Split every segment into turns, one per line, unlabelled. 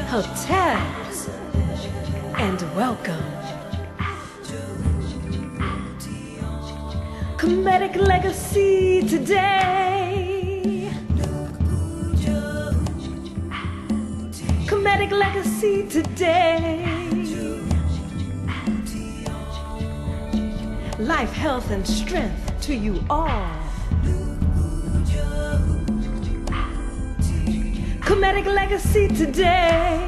Hotel and welcome. Kemetic legacy today. Kemetic legacy today. Life, health, and strength to you all. Kemetic legacy today.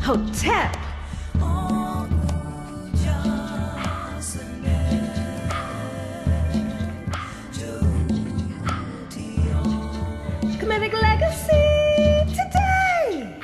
Hotep. Kemetic legacy today.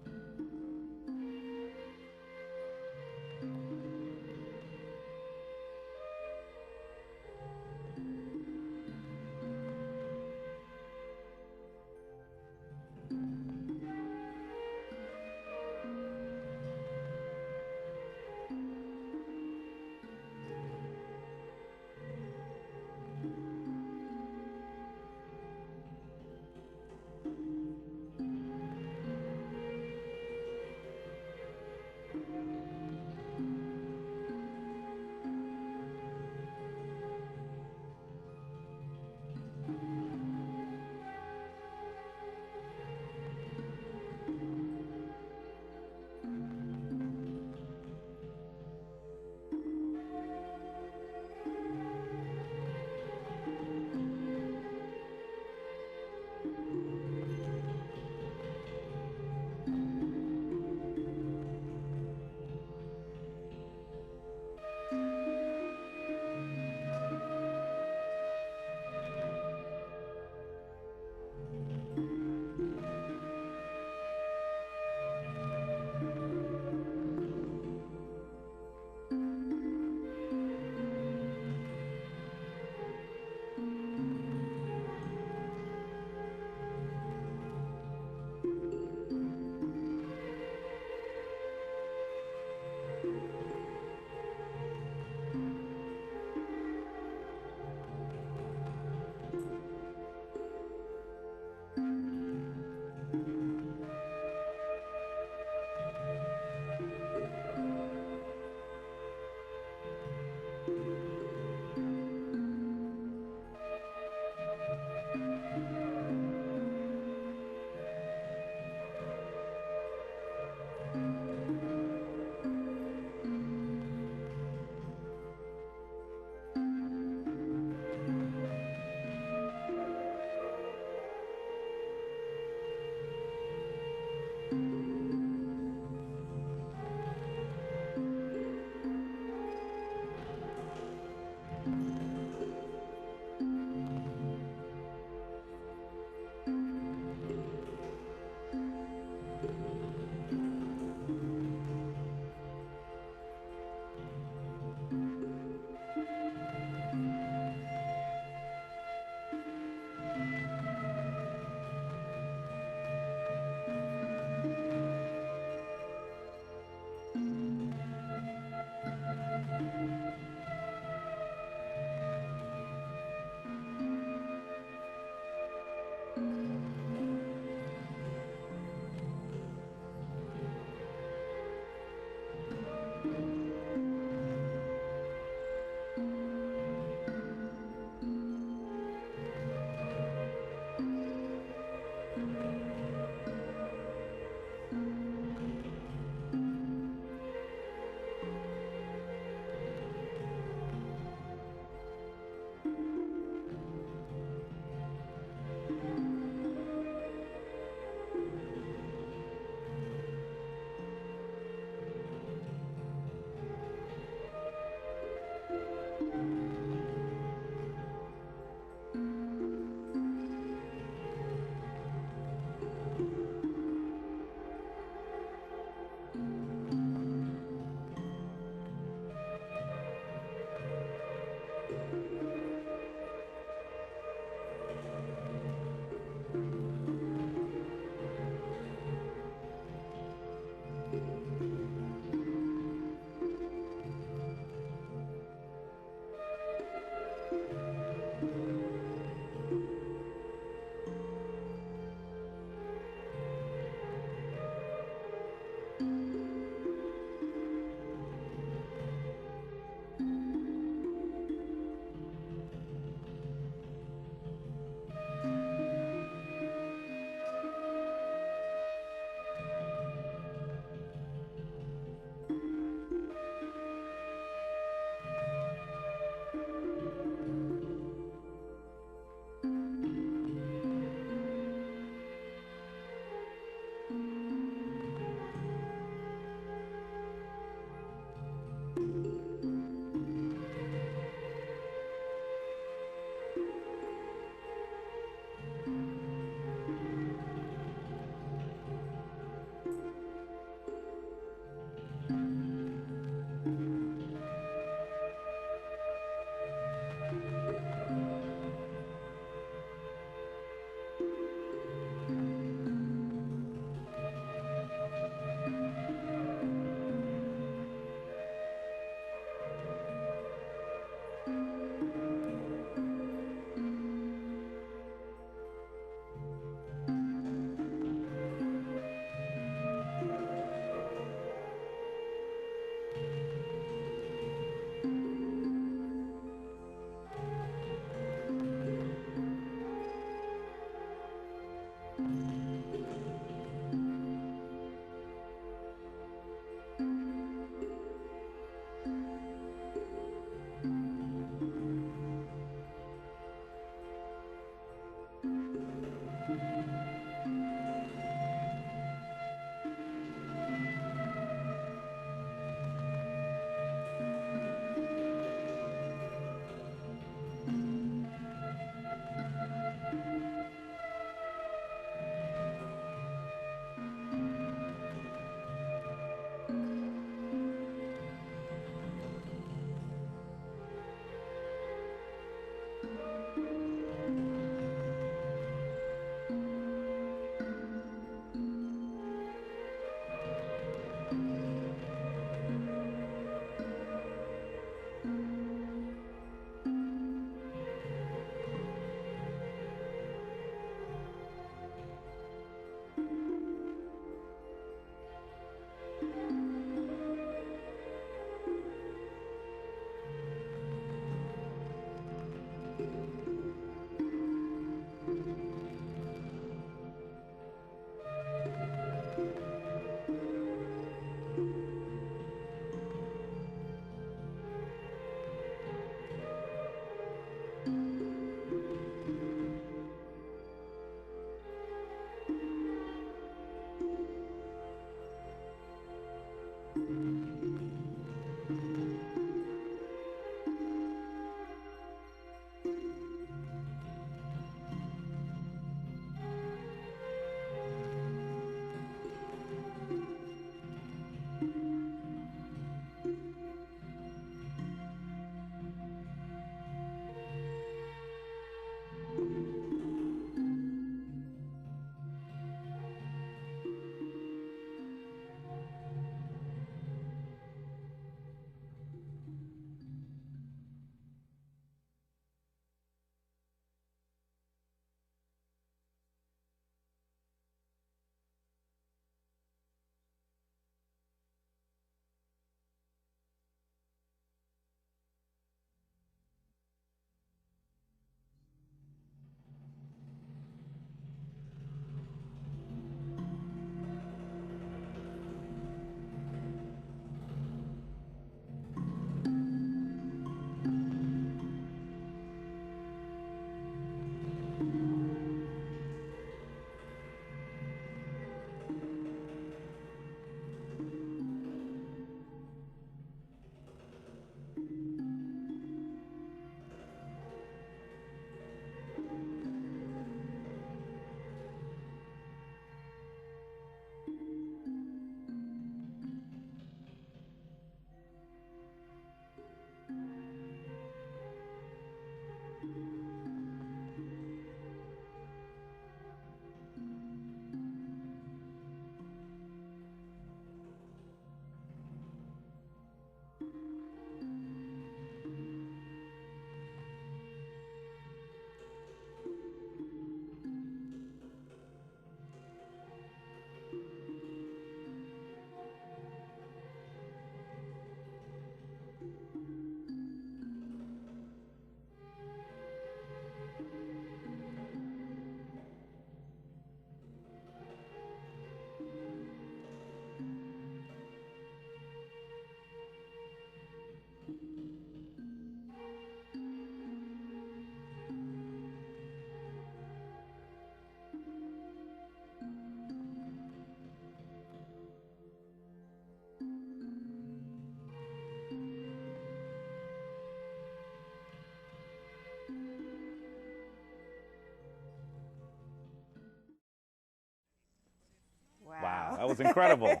That was incredible.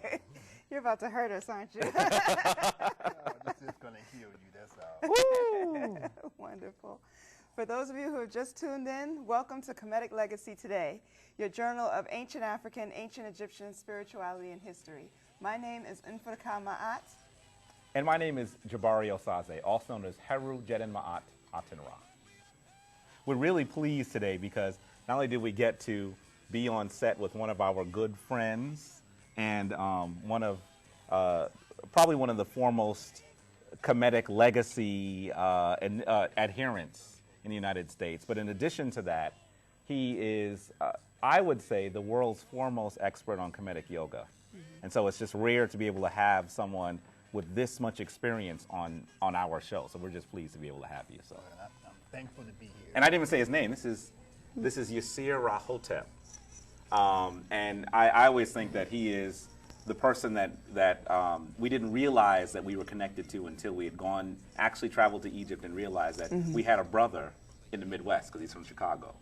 You're about to hurt us, aren't you?
This is going to heal you, that's all.
Wonderful. For those of you who have just tuned in, welcome to Kemetic Legacy Today, your journal of ancient African, ancient Egyptian spirituality and history. My name is Nfurka Ma'at.
And my name is Jabari Osaze, also known as Heru Jeden Ma'at Atenra. We're really pleased today because not only did we get to be on set with one of our good friends and probably one of the foremost Kemetic legacy adherents in the United States. But in addition to that, he is, I would say, the world's foremost expert on Kemetic yoga. Mm-hmm. And so it's just rare to be able to have someone with this much experience on our show. So we're just pleased to be able to have you. So
I'm thankful to be here.
And I didn't even say his name. This is Yirser Rahotep. And I always think that he is the person that we didn't realize that we were connected to until we had actually traveled to Egypt and realized that we had a brother in the Midwest because he's from Chicago.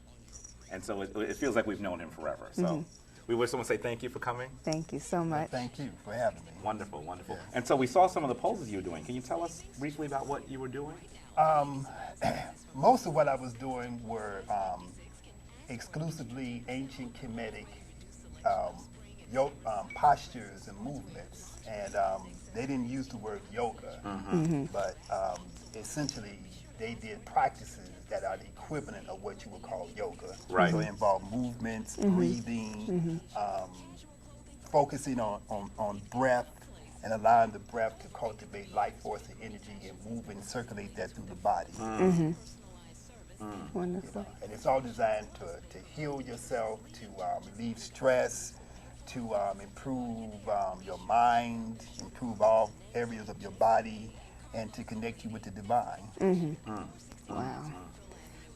And so it feels like we've known him forever. So we wish someone say thank you for coming.
Thank you so much.
Thank you for having me.
Wonderful, wonderful.
Yes.
And so we saw some of the poses you were doing. Can you tell us briefly about what you were doing?
Most of what I was doing were exclusively ancient Kemetic postures and movements. And they didn't use the word yoga, but essentially they did practices that are the equivalent of what you would call yoga.
Right.
So it involved movements, breathing, focusing on breath, and allowing the breath to cultivate life force and energy and move and circulate that through the body.
Wonderful.
And it's all designed to heal yourself, to relieve stress, to improve your mind, improve all areas of your body, and to connect you with the divine.
Wow.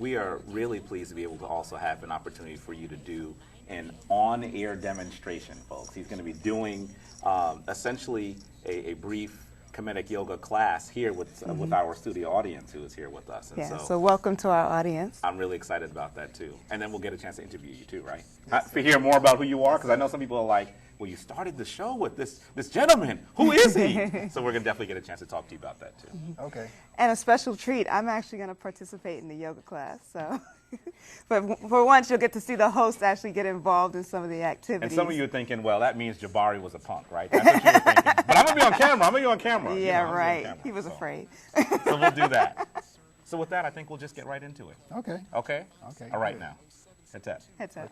We are really pleased to be able to also have an opportunity for you to do an on-air demonstration, folks. He's going to be doing essentially a brief Kemetic yoga class here with our studio audience who is here with us. And
Yeah, so welcome to our audience.
I'm really excited about that too. And then we'll get a chance to interview you too, right? To hear more about who you are, because I know some people are like, well, you started the show with this gentleman. Who is he? So we're going to definitely get a chance to talk to you about that too.
Okay.
And a special treat, I'm actually going to participate in the yoga class. So, but for once, you'll get to see the host actually get involved in some of the activities.
And some of you are thinking, well, that means Jabari was a punk, right? That's what you were thinking. But I'm going to be on camera. I'm going to be on camera.
Yeah,
you know,
right.
Camera,
He was afraid.
So we'll do that. So with that, I think we'll just get right into it.
Okay.
Okay?
Okay.
All right
Good.
now. Head tap.
Heads up.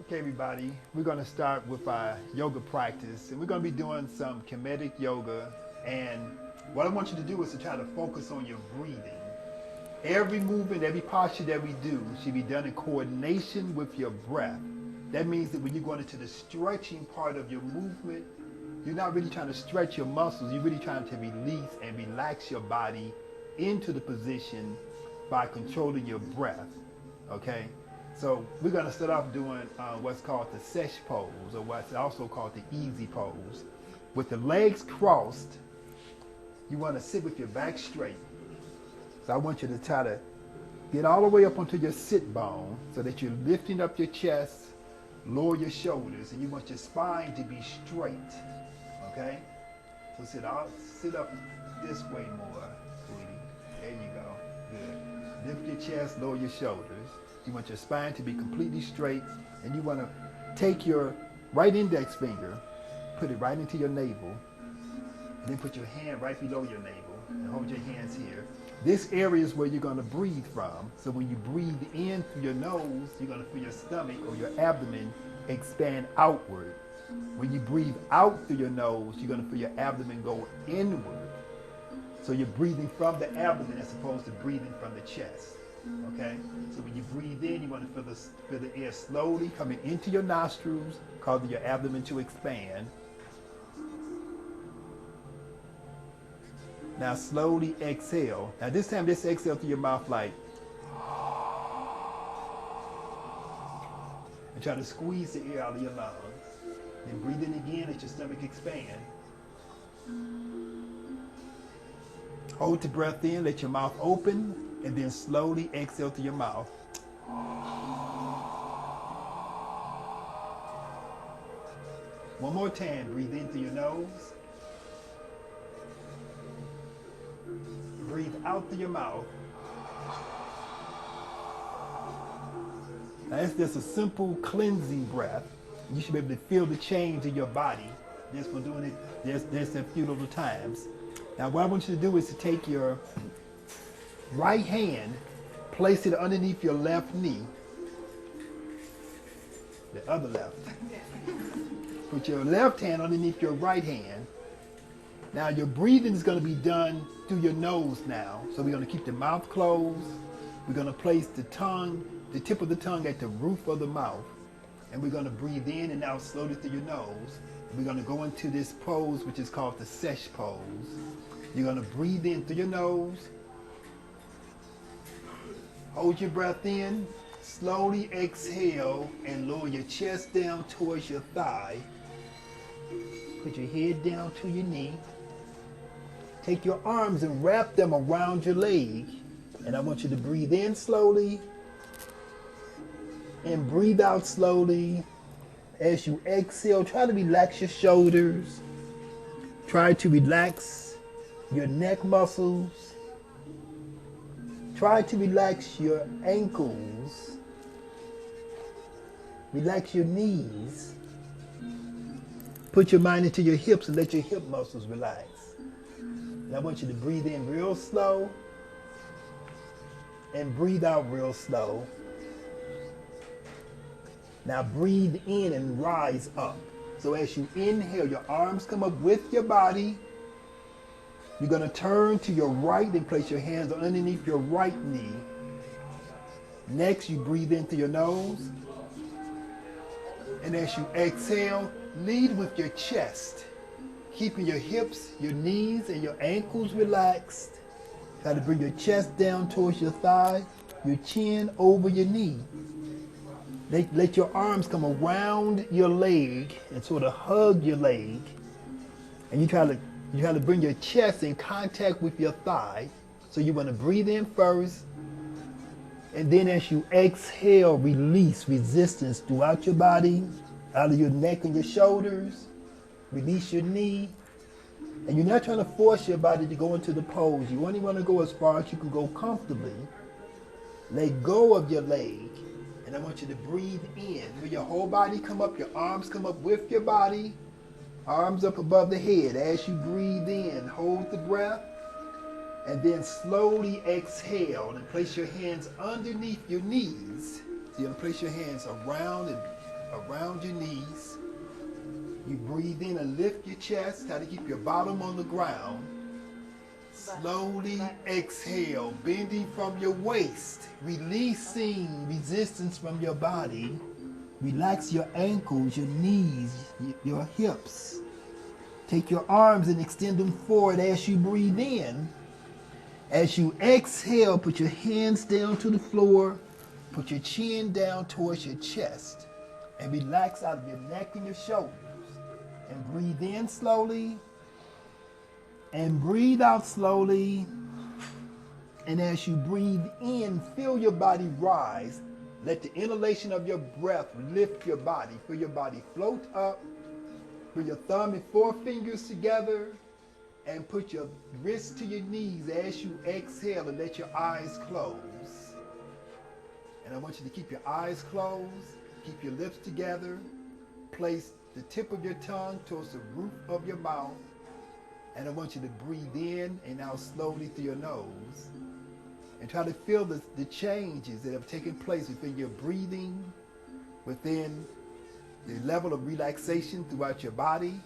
Okay, everybody, we're going to start with our yoga practice, and we're going to be doing some Kemetic yoga. And what I want you to do is to try to focus on your breathing. Every movement, every posture that we do should be done in coordination with your breath. That means that when you're going into the stretching part of your movement, you're not really trying to stretch your muscles. You're really trying to release and relax your body into the position by controlling your breath, okay? So we're going to start off doing what's called the sesh pose, or what's also called the easy pose. With the legs crossed, you want to sit with your back straight. So I want you to try to get all the way up onto your sit bone so that you're lifting up your chest, lower your shoulders, and you want your spine to be straight, okay? So sit up this way more, sweetie. There you go, good. Lift your chest, lower your shoulders. You want your spine to be completely straight, and you want to take your right index finger, put it right into your navel, and then put your hand right below your navel, and hold your hands here. This area is where you're going to breathe from. So when you breathe in through your nose, you're going to feel your stomach or your abdomen expand outward. When you breathe out through your nose, you're going to feel your abdomen go inward. So you're breathing from the abdomen as opposed to breathing from the chest. Okay, so when you breathe in, you want to feel the air slowly coming into your nostrils, causing your abdomen to expand. Now slowly exhale. Now this time, just exhale through your mouth like, and try to squeeze the air out of your lungs. Then breathe in again, let your stomach expand. Hold the breath in, let your mouth open, and then slowly exhale through your mouth. One more time, breathe in through your nose. Breathe out through your mouth. Now, that's just a simple cleansing breath. You should be able to feel the change in your body just for doing it just a few little times. Now, what I want you to do is to take your right hand, place it underneath your left knee, the other left. Put your left hand underneath your right hand. Now, your breathing is going to be done through your nose now. So we're going to keep the mouth closed. We're going to place the tongue, the tip of the tongue at the roof of the mouth. And we're going to breathe in and out slowly through your nose. We're going to go into this pose, which is called the sesh pose. You're going to breathe in through your nose. Hold your breath in. Slowly exhale and lower your chest down towards your thigh. Put your head down to your knee. Take your arms and wrap them around your leg. And I want you to breathe in slowly and breathe out slowly. As you exhale, try to relax your shoulders. Try to relax your neck muscles. Try to relax your ankles. Relax your knees. Put your mind into your hips and let your hip muscles relax. And I want you to breathe in real slow and breathe out real slow. Now breathe in and rise up. So as you inhale, your arms come up with your body. You're going to turn to your right and place your hands underneath your right knee. Next, you breathe in through your nose. And as you exhale, lead with your chest, keeping your hips, your knees, and your ankles relaxed. Try to bring your chest down towards your thigh, your chin over your knee. Let your arms come around your leg and sort of hug your leg. And you try to bring your chest in contact with your thigh. So you want to breathe in first. And then as you exhale, release resistance throughout your body, out of your neck and your shoulders. Release your knee. And you're not trying to force your body to go into the pose. You only want to go as far as you can go comfortably. Let go of your leg. And I want you to breathe in. Feel your whole body come up, your arms come up with your body. Arms up above the head. As you breathe in, hold the breath. And then slowly exhale and place your hands underneath your knees. So you're going to place your hands around your knees. You breathe in and lift your chest. Try to keep your bottom on the ground. Slowly exhale, bending from your waist, releasing resistance from your body. Relax your ankles, your knees, your hips. Take your arms and extend them forward as you breathe in. As you exhale, put your hands down to the floor. Put your chin down towards your chest. And relax out of your neck and your shoulders. And breathe in slowly. And breathe out slowly. And as you breathe in, feel your body rise. Let the inhalation of your breath lift your body. Feel your body float up. Put your thumb and forefingers together. And put your wrists to your knees as you exhale and let your eyes close. And I want you to keep your eyes closed. Keep your lips together. Place the tip of your tongue towards the roof of your mouth. And I want you to breathe in and out slowly through your nose. And try to feel the changes that have taken place within your breathing, within the level of relaxation throughout your body.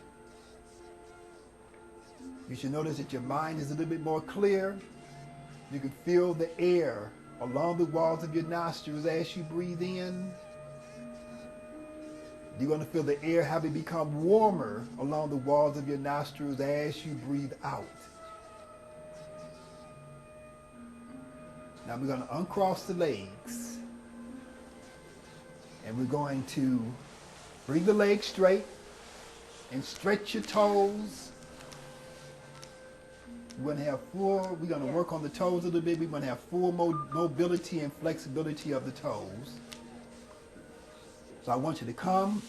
You should notice that your mind is a little bit more clear. You can feel the air along the walls of your nostrils as you breathe in. You're going to feel the air having become warmer along the walls of your nostrils as you breathe out. Now we're going to uncross the legs. And we're going to bring the legs straight and stretch your toes. We're going to work on the toes a little bit. We're going to have full mobility and flexibility of the toes. So I want you to come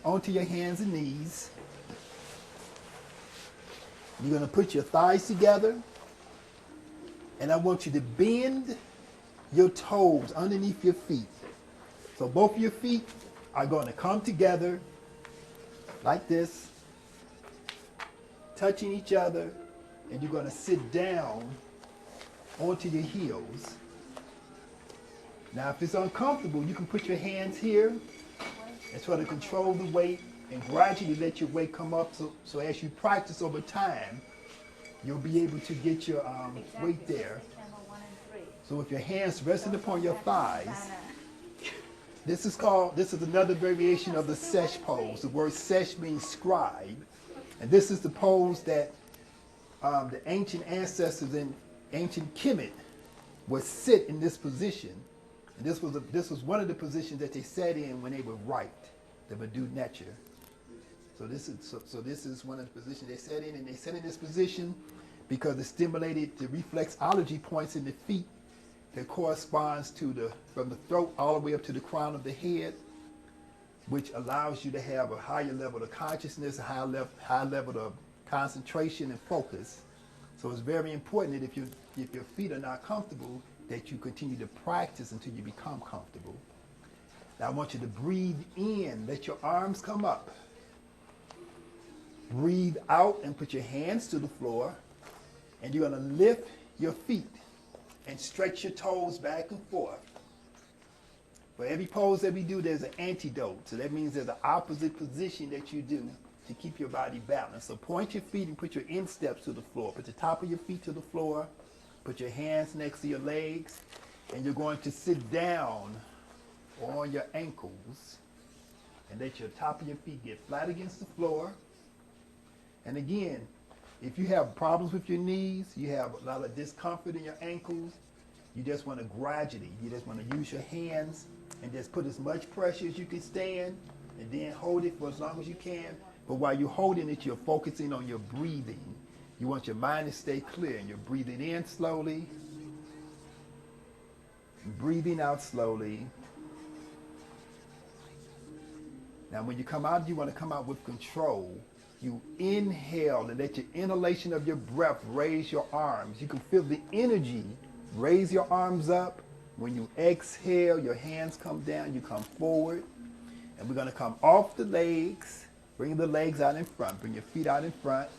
onto your hands and knees. You're going to put your thighs together. And I want you to bend your toes underneath your feet. So both of your feet are going to come together like this, touching each other, and you're going to sit down onto your heels. Now, if it's uncomfortable, you can put your hands here and try to control the weight and gradually let your weight come up. So as you practice over time, you'll be able to get your weight there. So with your hands resting upon your thighs, this is another variation of the sesh pose. The word sesh means scribe. And this is the pose that the ancient ancestors in ancient Kemet would sit in this position. And this was one of the positions that they sat in when they would write, the Vadu Netcher. So this is one of the positions they sat in, and they sat in this position because it stimulated the reflexology points in the feet that corresponds to from the throat all the way up to the crown of the head, which allows you to have a higher level of consciousness, a high level of concentration and focus. So it's very important that if your feet are not comfortable, that you continue to practice until you become comfortable. Now I want you to breathe in, let your arms come up. Breathe out and put your hands to the floor, and you're going to lift your feet and stretch your toes back and forth. For every pose that we do, there's an antidote. So that means there's an opposite position that you do to keep your body balanced. So point your feet and put your insteps to the floor. Put the top of your feet to the floor. Put your hands next to your legs. And you're going to sit down on your ankles and let your top of your feet get flat against the floor. And again, if you have problems with your knees, you have a lot of discomfort in your ankles, you just want to use your hands and just put as much pressure as you can stand and then hold it for as long as you can. But while you're holding it, you're focusing on your breathing. You want your mind to stay clear, and you're breathing in slowly, breathing out slowly. Now when you come out, you want to come out with control. You inhale and let your inhalation of your breath raise your arms. You can feel the energy. Raise your arms up. When you exhale, your hands come down, you come forward. And we're going to come off the legs. Bring the legs out in front. Bring your feet out in front.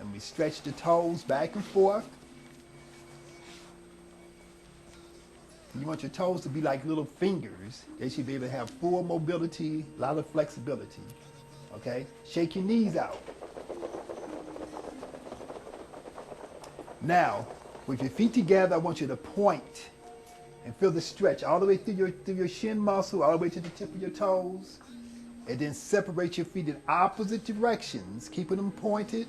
And we stretch the toes back and forth. You want your toes to be like little fingers. They should be able to have full mobility, a lot of flexibility. Okay? Shake your knees out. Now, with your feet together, I want you to point and feel the stretch all the way through your shin muscle, all the way to the tip of your toes. And then separate your feet in opposite directions, keeping them pointed.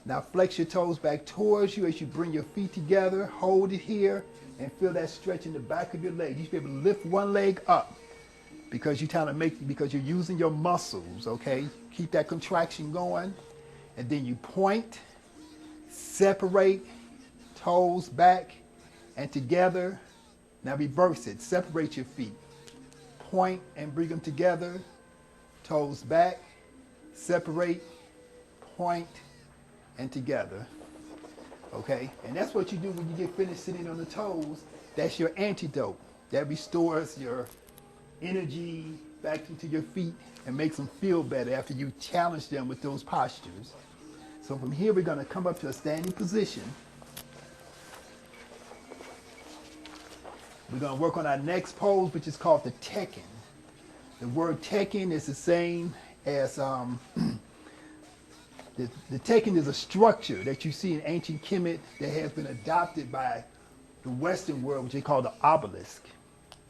Now flex your toes back towards you as you bring your feet together. Hold it here and feel that stretch in the back of your leg. You should be able to lift one leg up because because you're using your muscles, okay? Keep that contraction going. And then you point, separate, toes back and together. Now reverse it. Separate your feet. Point and bring them together. Toes back, separate, point, and together. Okay? And that's what you do when you get finished sitting on the toes. That's your antidote. That restores your energy back into your feet and makes them feel better after you challenge them with those postures. So from here, we're going to come up to a standing position. We're going to work on our next pose, which is called the Tekken. The word Tekken is the same as the Tekken is a structure that you see in ancient Kemet that has been adopted by the Western world, which they call the obelisk.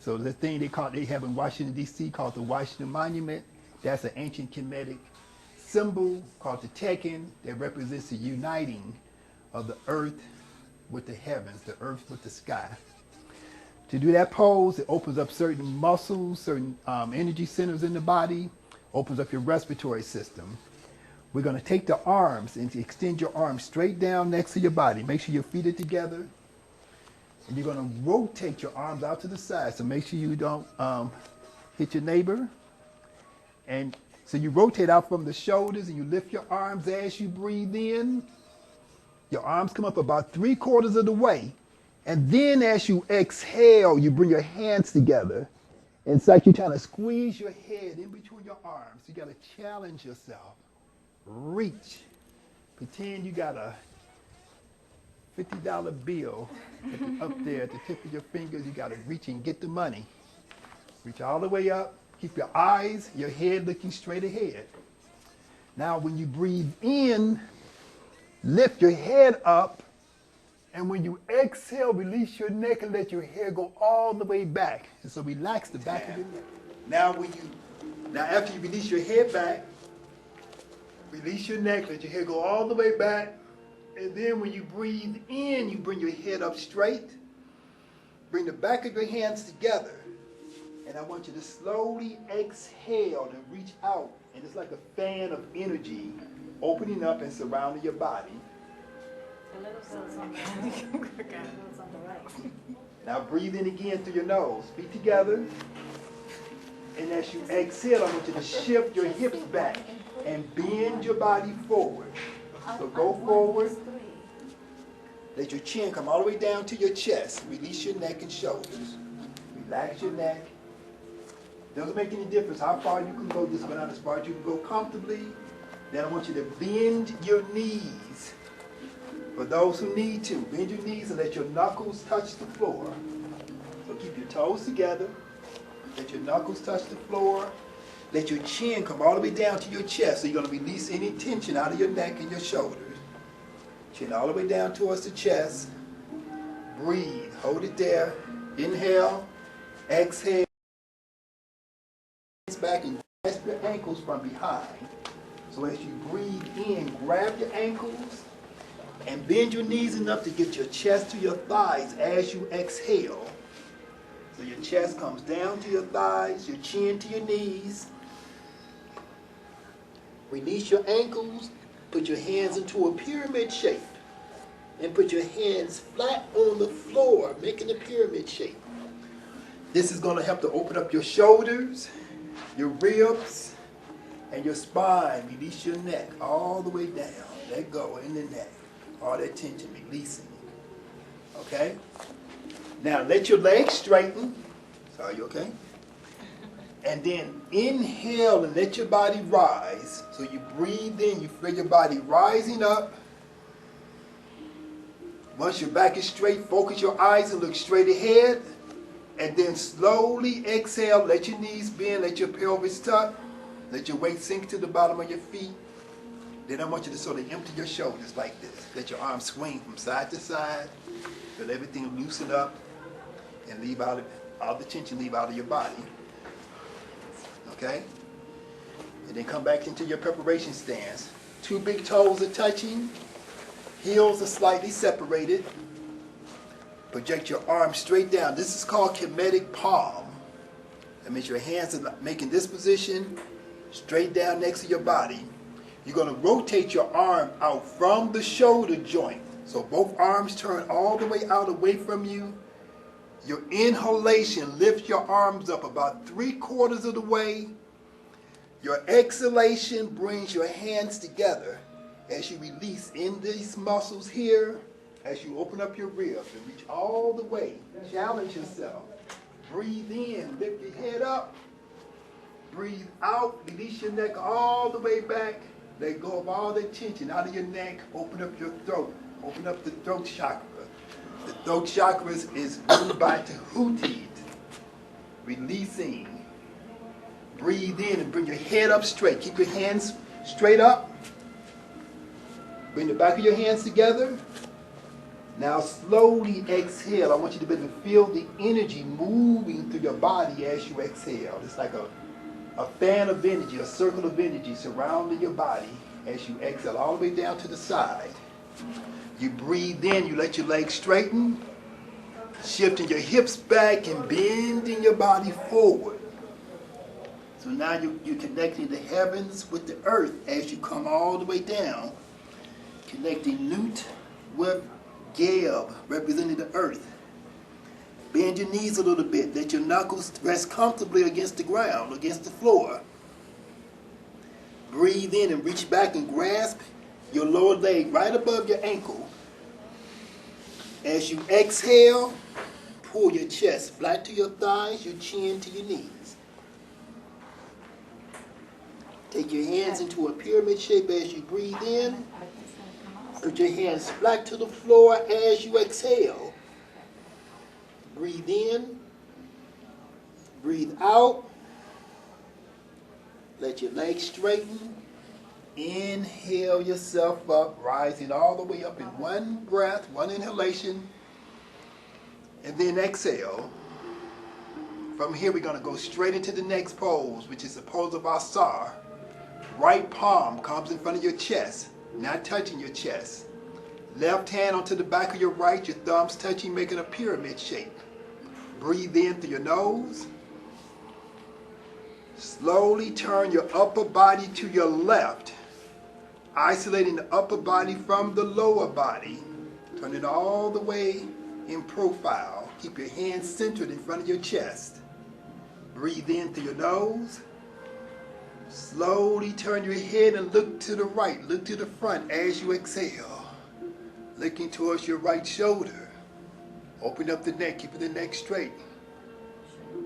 So the thing they have in Washington, D.C. called the Washington Monument, that's an ancient Kemetic symbol called the Tekken that represents the uniting of the earth with the heavens, the earth with the sky. To do that pose, it opens up certain muscles, certain energy centers in the body, opens up your respiratory system. We're going to take the arms and extend your arms straight down next to your body. Make sure your feet are together. And you're going to rotate your arms out to the side. So make sure you don't hit your neighbor. And so you rotate out from the shoulders and you lift your arms as you breathe in. Your arms come up about 3/4 of the way. And then as you exhale, you bring your hands together. And it's like you're trying to squeeze your head in between your arms. You got to challenge yourself. Reach. Pretend you got a $50 bill up there at the tip of your fingers. You got to reach and get the money. Reach all the way up. Keep your eyes, your head looking straight ahead. Now when you breathe in, lift your head up. And when you exhale, release your neck and let your hair go all the way back. And so relax the back of your neck. Now after you release your head back, release your neck, let your hair go all the way back. And then when you breathe in, you bring your head up straight. Bring the back of your hands together. And I want you to slowly exhale and reach out. And it's like a fan of energy opening up and surrounding your body. Now breathe in again through your nose. Feet together. And as you exhale, I want you to shift your hips back and bend your body forward. So go forward. Let your chin come all the way down to your chest. Release your neck and shoulders. Relax your neck. Doesn't make any difference how far you can go. Just go down as far as you can go comfortably. Then I want you to bend your knees. For those who need to, bend your knees and let your knuckles touch the floor. So keep your toes together. Let your knuckles touch the floor. Let your chin come all the way down to your chest. So you're going to release any tension out of your neck and your shoulders. Chin all the way down towards the chest. Breathe. Hold it there. Inhale. Exhale. Back and grasp your ankles from behind. So as you breathe in, grab your ankles and bend your knees enough to get your chest to your thighs as you exhale. So your chest comes down to your thighs, your chin to your knees. Release your ankles, put your hands into a pyramid shape, and put your hands flat on the floor, making a pyramid shape. This is going to help to open up your shoulders, your ribs, and your spine. Release your neck all the way down. Let go in the neck. All that tension, releasing. Okay? Now let your legs straighten. So are you okay? And then inhale and let your body rise. So you breathe in, you feel your body rising up. Once your back is straight, focus your eyes and look straight ahead. And then slowly exhale, let your knees bend, let your pelvis tuck, let your weight sink to the bottom of your feet. Then I want you to sort of empty your shoulders like this. Let your arms swing from side to side. Let everything loosen up and leave out all the tension, leave out of your body. Okay? And then come back into your preparation stance. 2 big toes are touching. Heels are slightly separated. Project your arms straight down. This is called Kemetic palm. That means your hands are making this position straight down next to your body. You're going to rotate your arm out from the shoulder joint. So both arms turn all the way out away from you. Your inhalation lifts your arms up about 3/4 of the way. Your exhalation brings your hands together as you release in these muscles here. As you open up your ribs and reach all the way, challenge yourself. Breathe in, lift your head up. Breathe out, release your neck all the way back. Let go of all the tension out of your neck. Open up your throat. Open up the throat chakra. The throat chakra is ruled by Tahuti. Releasing. Breathe in and bring your head up straight. Keep your hands straight up. Bring the back of your hands together. Now slowly exhale. I want you to be able to feel the energy moving through your body as you exhale. It's like a fan of energy, a circle of energy surrounding your body as you exhale all the way down to the side. You breathe in, you let your legs straighten, shifting your hips back and bending your body forward. So now you're connecting the heavens with the earth as you come all the way down, connecting Nut with Geb, representing the earth. Bend your knees a little bit. Let your knuckles rest comfortably against the ground, against the floor. Breathe in and reach back and grasp your lower leg right above your ankle. As you exhale, pull your chest flat to your thighs, your chin to your knees. Take your hands into a pyramid shape as you breathe in. Put your hands flat to the floor as you exhale. Breathe in. Breathe out. Let your legs straighten. Inhale yourself up, rising all the way up in one breath, one inhalation. And then exhale. From here, we're going to go straight into the next pose, which is the pose of Asar. Right palm comes in front of your chest, not touching your chest. Left hand onto the back of your right, your thumbs touching, making a pyramid shape. Breathe in through your nose. Slowly turn your upper body to your left, isolating the upper body from the lower body. Turn it all the way in profile. Keep your hands centered in front of your chest. Breathe in through your nose. Slowly turn your head and look to the right, look to the front as you exhale. Looking towards your right shoulder. Open up the neck, keeping the neck straight.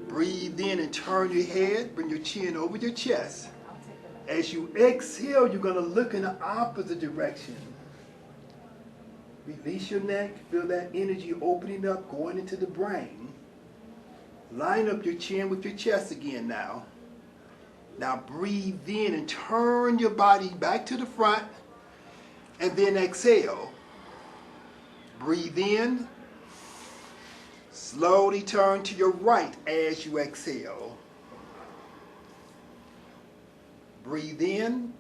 Breathe in and turn your head, bring your chin over your chest. As you exhale, you're going to look in the opposite direction. Release your neck, feel that energy opening up, going into the brain. Line up your chin with your chest again now. Now breathe in and turn your body back to the front, and then exhale. Breathe in. Slowly turn to your right as you exhale. Breathe in.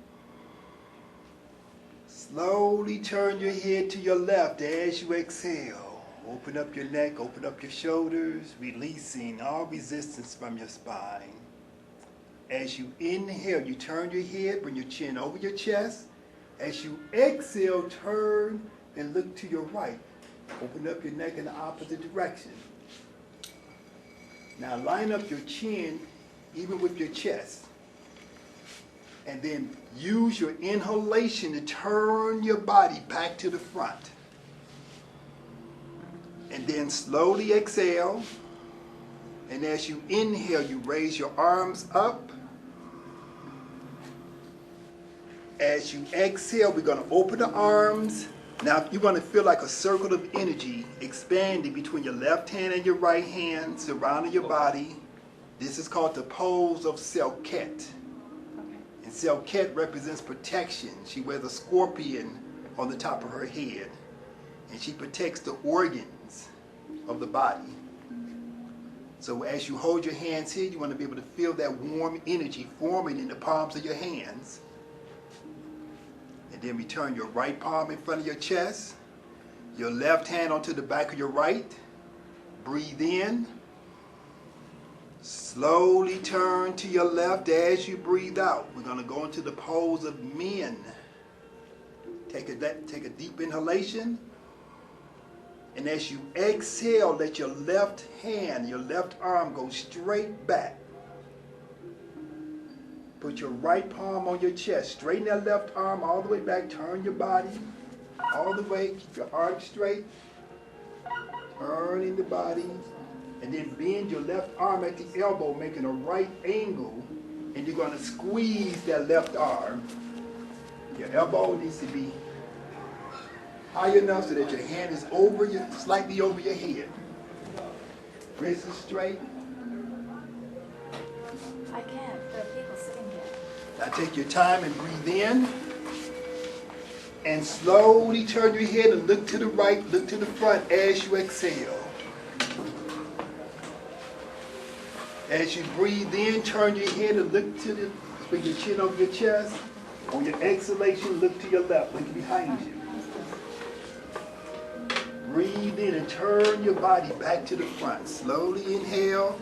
Slowly turn your head to your left as you exhale. Open up your neck, open up your shoulders, releasing all resistance from your spine. As you inhale, you turn your head, bring your chin over your chest. As you exhale, turn and look to your right. Open up your neck in the opposite direction. Now line up your chin even with your chest. And then use your inhalation to turn your body back to the front. And then slowly exhale. And as you inhale, you raise your arms up. As you exhale, we're going to open the arms. Now you're going to feel like a circle of energy expanding between your left hand and your right hand, surrounding your body. This is called the pose of Selket. And Selket represents protection. She wears a scorpion on the top of her head. And she protects the organs of the body. So as you hold your hands here, you want to be able to feel that warm energy forming in the palms of your hands. And then return your right palm in front of your chest. Your left hand onto the back of your right. Breathe in. Slowly turn to your left as you breathe out. We're going to go into the pose of men. Take a deep inhalation. And as you exhale, let your left hand, your left arm go straight back. Put your right palm on your chest. Straighten that left arm all the way back. Turn your body all the way. Keep your arm straight. Turning the body. And then bend your left arm at the elbow, making a right angle. And you're going to squeeze that left arm. Your elbow needs to be high enough so that your hand is over your, slightly over your head. Wrist is straight.
I can't. There are people sitting here.
Now take your time and breathe in. And slowly turn your head and look to the right, look to the front as you exhale. As you breathe in, turn your head and look to the, bring your chin over your chest. On your exhalation, look to your left, look behind you. Breathe in and turn your body back to the front. Slowly inhale.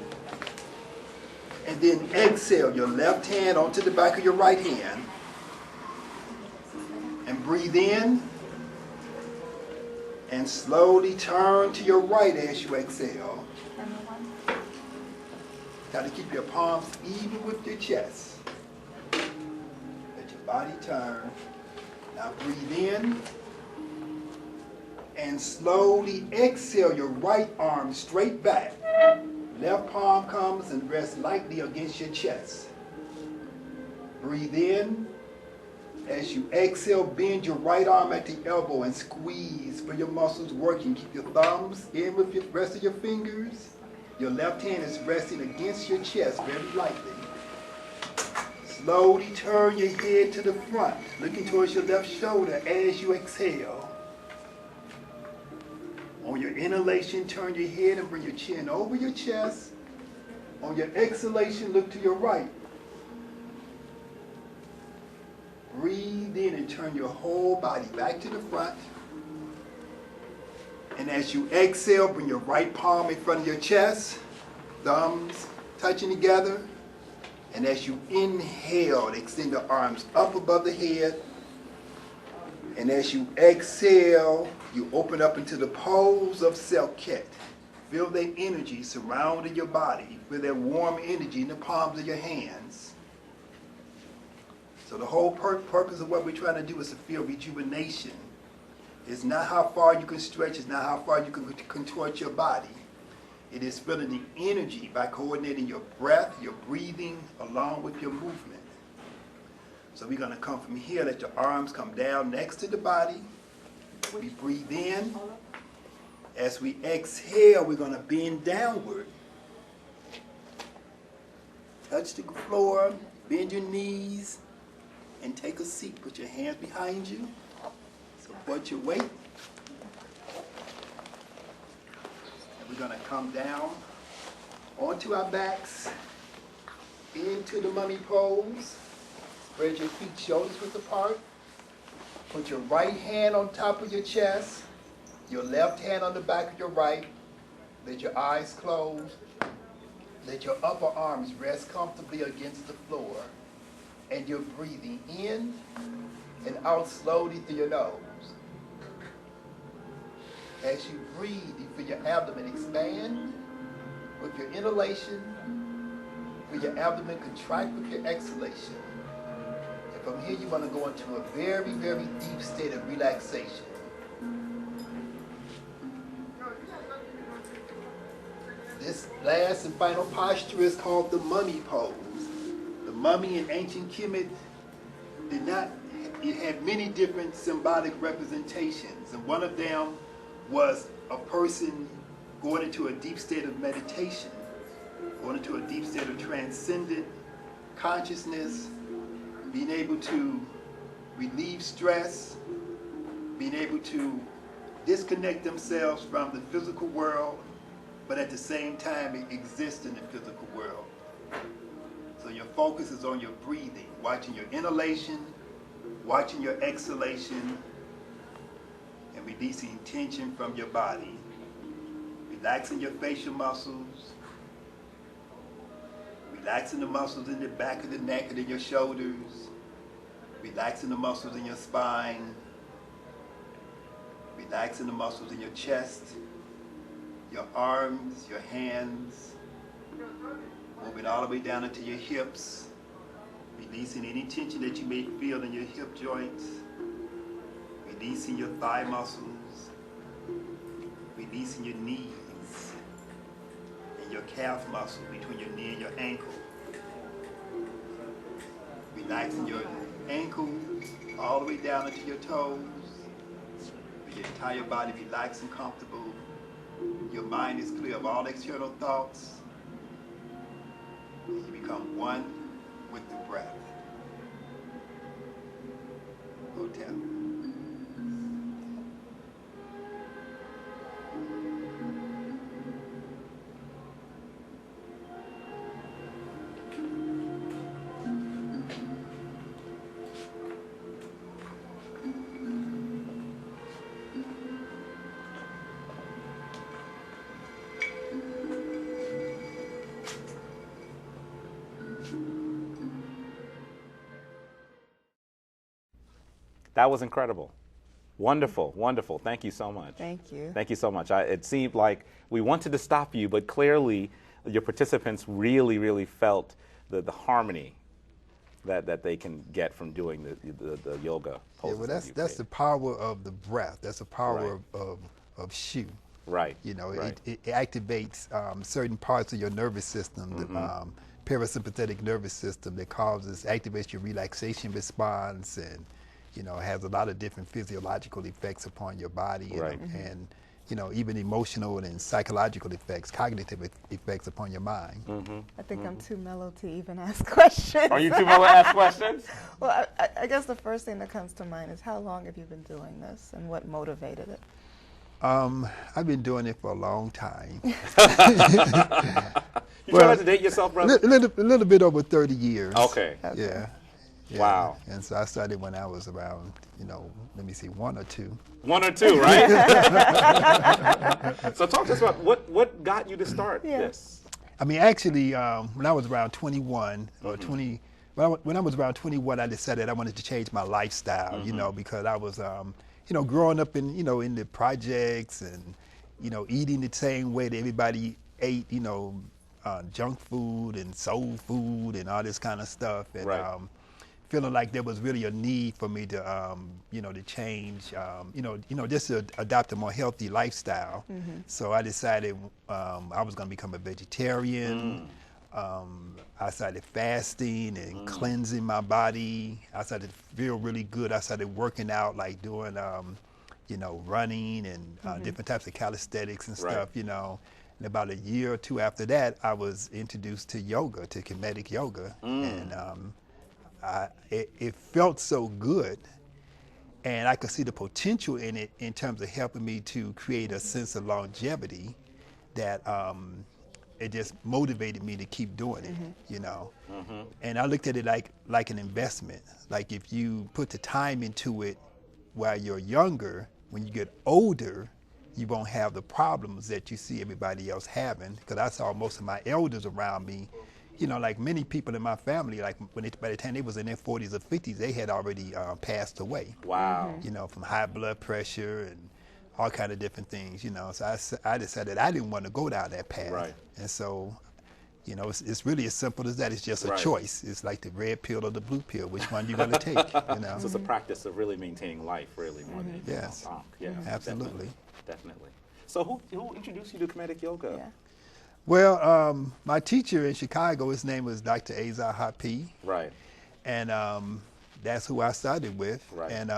And then exhale your left hand onto the back of your right hand. And breathe in. And slowly turn to your right as you exhale. Try to keep your palms even with your chest. Let your body turn. Now breathe in. And slowly exhale your right arm straight back. Left palm comes and rests lightly against your chest. Breathe in. As you exhale, bend your right arm at the elbow and squeeze for your muscles working. Keep your thumbs in with the rest of your fingers. Your left hand is resting against your chest very lightly. Slowly turn your head to the front, looking towards your left shoulder as you exhale. On your inhalation, turn your head and bring your chin over your chest. On your exhalation, look to your right. Breathe in and turn your whole body back to the front. And as you exhale, bring your right palm in front of your chest, thumbs touching together. And as you inhale, extend the arms up above the head. And as you exhale, you open up into the pose of Selket. Feel that energy surrounding your body. Feel that warm energy in the palms of your hands. So the whole purpose of what we're trying to do is to feel rejuvenation. It's not how far you can stretch, it's not how far you can contort your body. It is feeling the energy by coordinating your breath, your breathing, along with your movement. So we're going to come from here, let your arms come down next to the body. We breathe in. As we exhale, we're going to bend downward. Touch the floor, bend your knees, and take a seat. Put your hands behind you. Support your weight. And we're going to come down onto our backs, into the mummy pose. Spread your feet shoulders width apart. Put your right hand on top of your chest, your left hand on the back of your right. Let your eyes close. Let your upper arms rest comfortably against the floor. And you're breathing in and out slowly through your nose. As you breathe, you feel your abdomen expand with your inhalation. Feel your abdomen contract with your exhalation. And from here, you want to go into a very, very deep state of relaxation. This last and final posture is called the mummy pose. The mummy in ancient Kemet it had many different symbolic representations, and one of them was a person going into a deep state of meditation, going into a deep state of transcendent consciousness, being able to relieve stress, being able to disconnect themselves from the physical world, but at the same time exist in the physical world. So your focus is on your breathing, watching your inhalation, watching your exhalation, and releasing tension from your body. Relaxing your facial muscles, relaxing the muscles in the back of the neck and in your shoulders, relaxing the muscles in your spine, relaxing the muscles in your chest, your arms, your hands, moving all the way down into your hips, releasing any tension that you may feel in your hip joints, releasing your thigh muscles, releasing your knees and your calf muscle between your knee and your ankle, relaxing your ankles all the way down into your toes, with your entire body relaxed and comfortable. Your mind is clear of all external thoughts. And you become one with the breath. Hotel.
That was incredible. Wonderful, wonderful. Thank you so much.
Thank you.
Thank you so much. It seemed like we wanted to stop you, but clearly your participants really felt the harmony that they can get from doing the yoga poses.
Yeah, well,
that you
that's the
create.
power of the breath. That's the power
Right.
of shu.
Right.
You know,
right.
it activates certain parts of your nervous system, the parasympathetic nervous system that activates your relaxation response, and you know, has a lot of different physiological effects upon your body,
Right.
and you know, even emotional and psychological effects, cognitive effects upon your mind.
I think I'm too mellow to even ask questions.
Are you too mellow to ask questions?
Well, I guess the first thing that comes to mind is how long have you been doing this and what motivated it?
I've been doing it for a long time.
You trying not to date yourself, brother?
A little bit over 30 years.
Okay.
Yeah. Yeah.
Wow.
And so I started when I was around, you know, let me see, 1 or 2.
1 or 2, right? So talk to us about what got you to start this.
I mean, actually, when I was around 21 or 20, when I was around 21, I decided I wanted to change my lifestyle, you know, because I was, you know, growing up in, you know, in the projects and, you know, eating the same way that everybody ate, you know, junk food and soul food and all this kind of stuff. And
Right.
feeling like there was really a need for me to, you know, to change, you know, just to adopt a more healthy lifestyle. So I decided I was going to become a vegetarian. I started fasting and cleansing my body. I started to feel really good. I started working out, like doing, you know, running and different types of calisthenics and
Right.
stuff, you know. And about a year or 2 after that, I was introduced to yoga, to Kemetic yoga. And it felt so good. And I could see the potential in it in terms of helping me to create a sense of longevity that it just motivated me to keep doing it, you know. And I looked at it like an investment. Like if you put the time into it while you're younger, when you get older, you won't have the problems that you see everybody else having. Because I saw most of my elders around me, you know, like many people in my family, like by the time they was in their 40s or 50s, they had already passed away.
Wow.
You know, from high blood pressure and all kind of different things, you know. So I decided I didn't want to go down that path.
Right.
And so, you know, it's really as simple as that. It's just a
Right.
choice. It's like the red pill or the blue pill. Which one you gonna take? You know.
So it's a practice of really maintaining life, really, more than anything
Yes.
else. Yeah,
Absolutely.
Definitely. So who introduced you to Kemetic yoga?
Yeah.
Well, my teacher in Chicago, his name was Dr. Azar Hapi,
Right.
and that's who I started with.
Right.
And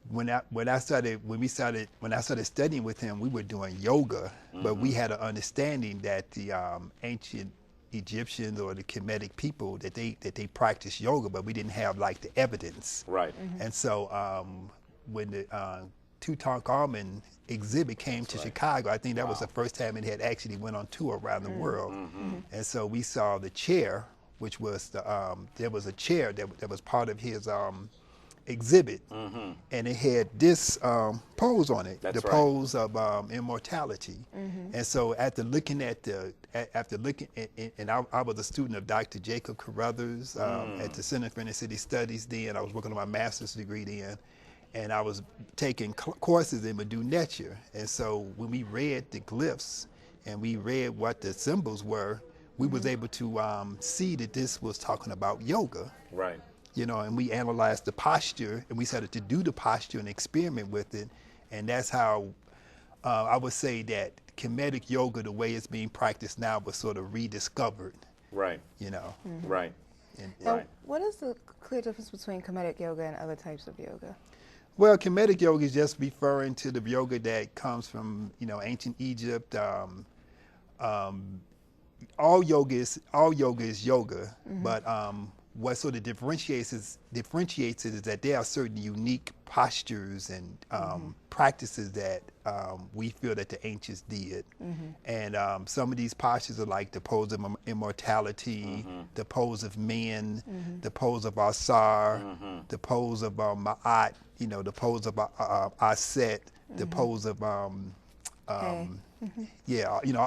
when I started studying with him, we were doing yoga, but we had an understanding that the ancient Egyptians or the Kemetic people that they practiced yoga, but we didn't have like the evidence.
Right.
And so when the Tutankhamun exhibit came to Chicago, I think that was the first time it had actually went on tour around the world. And so we saw the chair, which was there was a chair that was part of his exhibit, and it had this pose on it,
That's
the
right.
pose of immortality. And so after looking at and I was a student of Dr. Jacob Carruthers at the Center for Inner City Studies then. I was working on my master's degree then. And I was taking courses in Medu Neture. And so when we read the glyphs and we read what the symbols were, we was able to see that this was talking about yoga.
Right.
You know, and we analyzed the posture, and we started to do the posture and experiment with it. And that's how I would say that Kemetic yoga, the way it's being practiced now, was sort of rediscovered,
Right.
you know.
Right.
And,
Now,
Right.
what is the clear difference between Kemetic yoga and other types of yoga?
Well, Kemetic yoga is just referring to the yoga that comes from, you know, ancient Egypt. All yoga is yoga, but what sort of differentiates it is that there are certain unique postures and practices that we feel that the ancients did. And some of these postures are like the pose of immortality, the pose of men, the pose of Asar, the pose of Ma'at, you know, the pose of Aset, the pose of yeah, you know,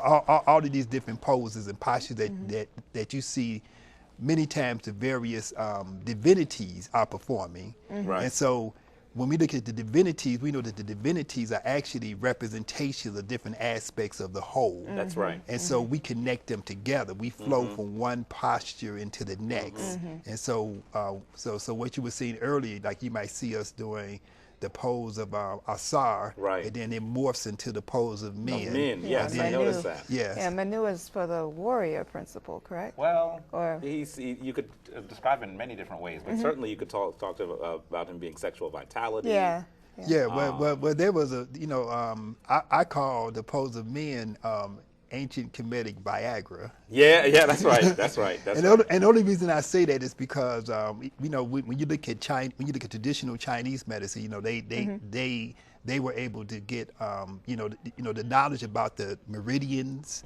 all of these different poses and postures that you see many times the various divinities are performing.
Right.
And so when we look at the divinities, we know that the divinities are actually representations of different aspects of the whole.
That's right.
And so we connect them together. We flow from one posture into the next. And so, so what you were seeing earlier, like you might see us doing the pose of Asar,
Right.
and then it morphs into the pose of men.
Yes, I
Manu.
noticed that.
Yes.
Yeah, Manu is for the warrior principle, correct?
Well,
Or-
you could describe it in many different ways, but certainly you could talk about him being sexual vitality.
Yeah.
Yeah, well, there was a, I call the pose of men ancient Kemetic Viagra.
Yeah, that's right. That's right.
And the only reason I say that is because when you look at traditional Chinese medicine, they were able to get the knowledge about the meridians,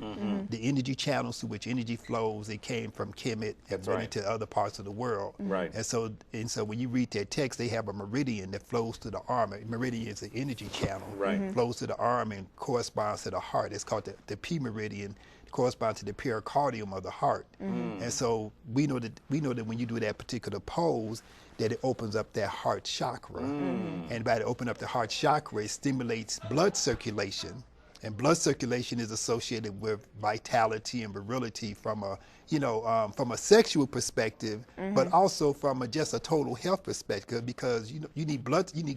the energy channels through which energy flows. It came from Kemet and went into other parts of the world.
Right.
And so when you read that text, they have a meridian that flows to the arm. A meridian is an energy channel.
Right.
Flows to the arm and corresponds to the heart. It's called the P meridian. Corresponds to the pericardium of the heart. And so we know that when you do that particular pose, that it opens up that heart chakra. And by opening up the heart chakra, it stimulates blood circulation. And blood circulation is associated with vitality and virility from a sexual perspective, but also from just a total health perspective, because you need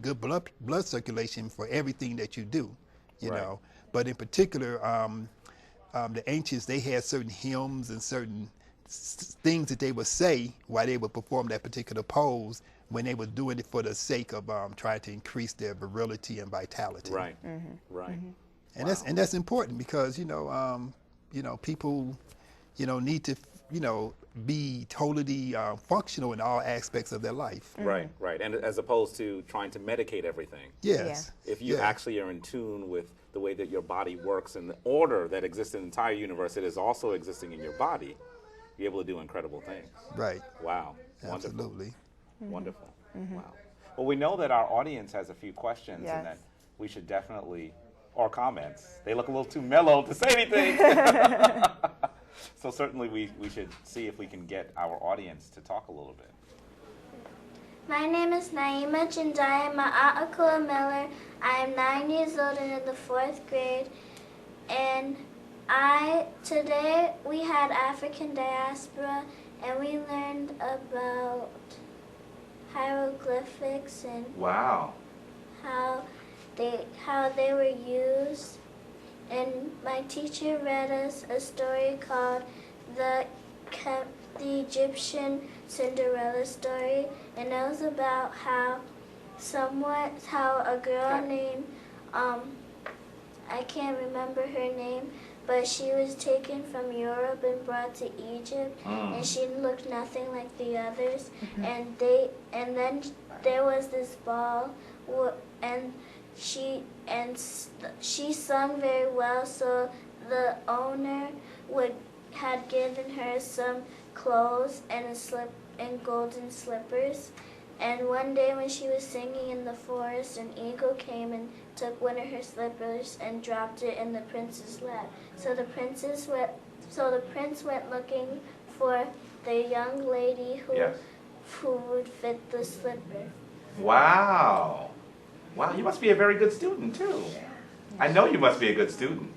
good blood circulation for everything that you do. You know. But in particular, the ancients, they had certain hymns and certain things that they would say while they would perform that particular pose when they were doing it for the sake of trying to increase their virility and vitality.
Right. Right.
And that's important because people need to be totally functional in all aspects of their life.
Right. And as opposed to trying to medicate everything.
Yes.
If you actually are in tune with the way that your body works and the order that exists in the entire universe, it is also existing in your body, you're able to do incredible things.
Right.
Wow.
Absolutely.
Wonderful. Wow. Well, we know that our audience has a few questions and that we should definitely, or comments. They look a little too mellow to say anything. So certainly we should see if we can get our audience to talk a little bit.
My name is Naima Jindaya Ma'akua Miller. I am 9 years old and in the 4th grade. And today we had African diaspora and we learned about hieroglyphics and
Wow.
how they were used. And my teacher read us a story called the Egyptian Cinderella story, and it was about how a girl named I can't remember her name, but she was taken from Europe and brought to Egypt, and she looked nothing like the others. And then there was this ball, and she sung very well, so the owner had given her some clothes and golden slippers. And one day when she was singing in the forest, an eagle came and took one of her slippers and dropped it in the prince's lap. So the prince went looking for the young lady who would fit the slipper.
Wow. Wow, you must be a very good student, too. I know you must be a good student.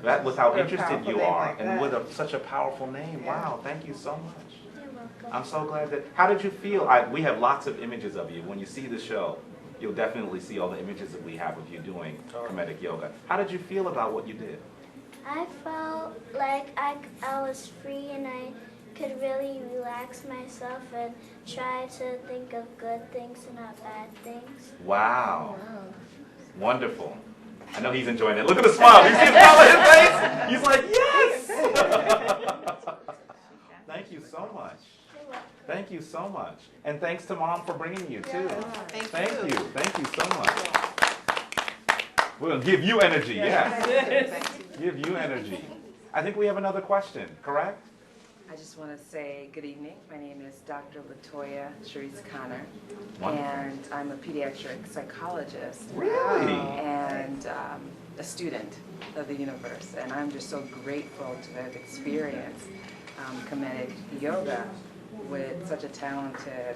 That was how interested you are, and with such a powerful name. Wow, thank you so much.
You're welcome.
I'm so glad that, how did you feel? We have lots of images of you. When you see the show, you'll definitely see all the images that we have of you doing Kemetic yoga. How did you feel about what you did?
I felt like I was free and I could really relax myself and try to think of good things and not bad things.
Wow. Wonderful. I know he's enjoying it. Look at the smile. You see the smile on his face? He's like, yes! Thank you so much. Thank you so much. And thanks to Mom for bringing you, too. Thank you. Thank you so much. We're going to give you energy, yes. Give you energy. I think we have another question, correct?
I just want to say good evening. My name is Dr. Latoya Sharice Connor,
Wonderful.
and I'm a pediatric psychologist.
Really?
And a student of the universe. And I'm just so grateful to have experienced Kemetic yoga with such a talented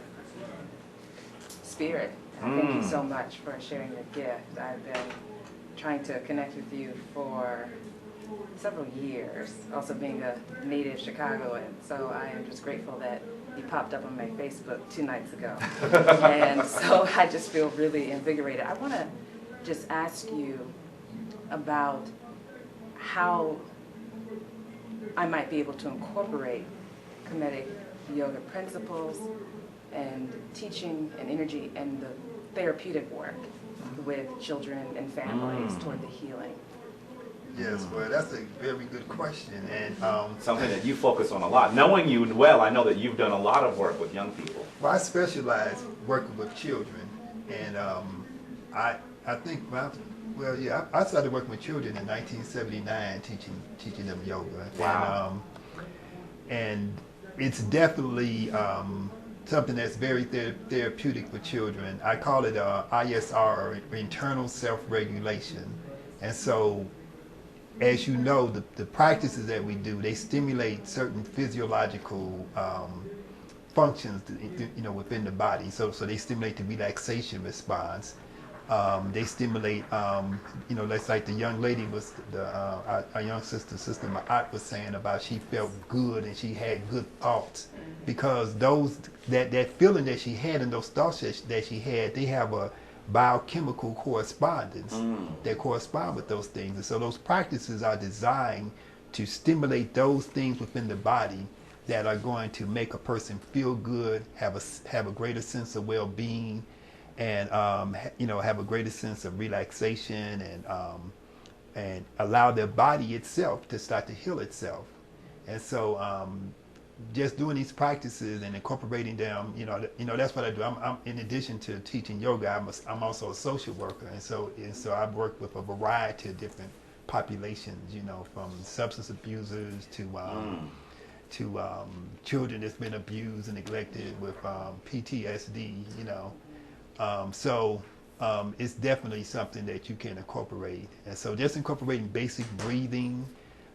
spirit Thank you so much for sharing your gift. I've been trying to connect with you for several years, also being a native Chicagoan. So I am just grateful that you popped up on my Facebook 2 nights ago. And so I just feel really invigorated. I want to just ask you about how I might be able to incorporate Kemetic yoga principles and teaching and energy and the therapeutic work with children and families toward the healing.
Yes, well, that's a very good question, and
Something that you focus on a lot. Knowing you well, I know that you've done a lot of work with young people.
well, I specialize working with children, and I think I started working with children in 1979, teaching them yoga.
Wow.
And it's definitely something that's very therapeutic for children. I call it ISR, or internal self-regulation, and so, as you know, the practices that we do, they stimulate certain physiological functions, within the body. So they stimulate the relaxation response. They stimulate, that's like the young lady was, our young sister Ma'at was saying about she felt good and she had good thoughts, because that feeling that she had and those thoughts that she had, they have a biochemical correspondence that correspond with those things. And so those practices are designed to stimulate those things within the body that are going to make a person feel good, have a greater sense of well-being, and have a greater sense of relaxation, and allow their body itself to start to heal itself. And so just doing these practices and incorporating them, that's what I do. I'm in addition to teaching yoga, I'm also a social worker, and so I've worked with a variety of different populations, from substance abusers to children that's been abused and neglected with PTSD, it's definitely something that you can incorporate. And so just incorporating basic breathing,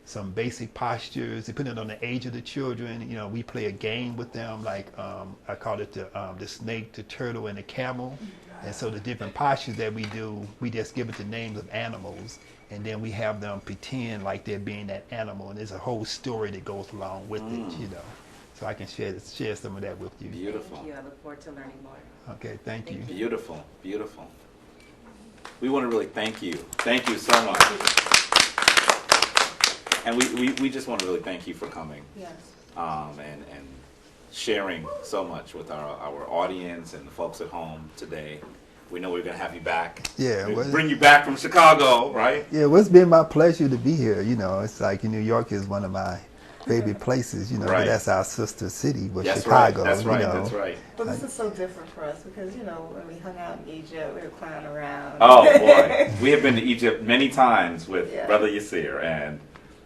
some basic postures, depending on the age of the children. We play a game with them, like I call it the snake, the turtle, and the camel. And so the different postures that we do, we just give it the names of animals, and then we have them pretend like they're being that animal, and there's a whole story that goes along with it, So I can share some of that with you.
Beautiful.
Thank you. I look forward to learning more.
Okay, thank you.
Beautiful, beautiful. We want to really thank you. Thank you so much. And we just want to really thank you for coming.
Yes.
And sharing so much with our audience and the folks at home today. We know we're going to have you back.
Yeah.
We'll bring you back from Chicago, right?
Yeah, well, it's been my pleasure to be here. It's like New York is one of my favorite places,
Right.
That's our sister city with
That's
Chicago.
right. That's right. That's right.
Well, this is so different for us because, when we hung out in Egypt, we were clowning around.
Oh, boy. We have been to Egypt many times with
Yeah.
Brother Yirser, and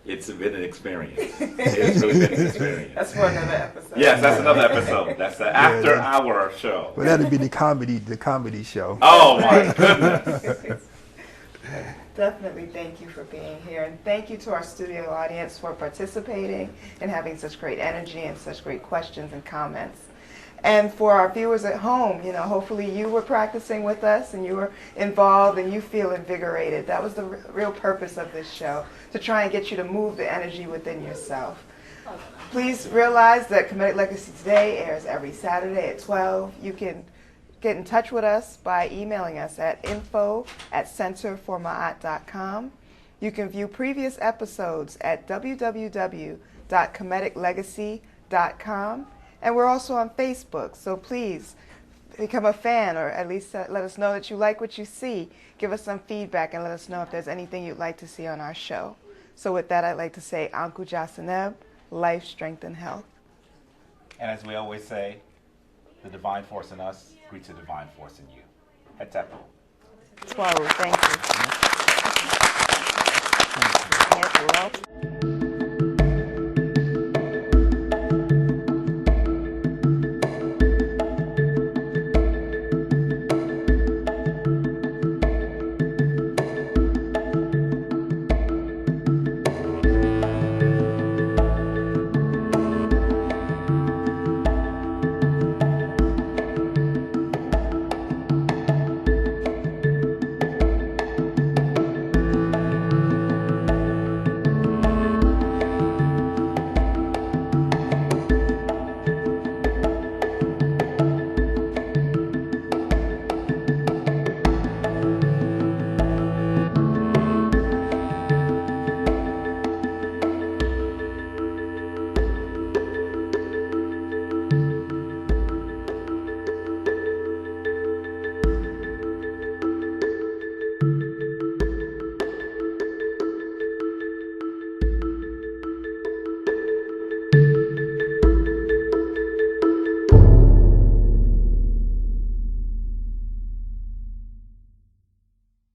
it's been an experience. It's really been an experience.
That's for another episode.
Yes, that's another episode. That's the after-hour show.
Well, that'd be the comedy show.
Oh, my goodness.
Definitely thank you for being here, and thank you to our studio audience for participating and having such great energy and such great questions and comments. And for our viewers at home, hopefully you were practicing with us and you were involved and you feel invigorated. That was the real purpose of this show, to try and get you to move the energy within yourself. Please realize that Kemetic Legacy Today airs every Saturday at 12. You can get in touch with us by emailing us at info@centerformaat.com. You can view previous episodes at www.kemeticlegacy.com. And we're also on Facebook, so please become a fan, or at least let us know that you like what you see. Give us some feedback and let us know if there's anything you'd like to see on our show. So with that, I'd like to say Anku Jasaneb, life, strength, and health.
And as we always say, the divine force in us greets the divine force in you. Hetepu.
Twaru, thank you.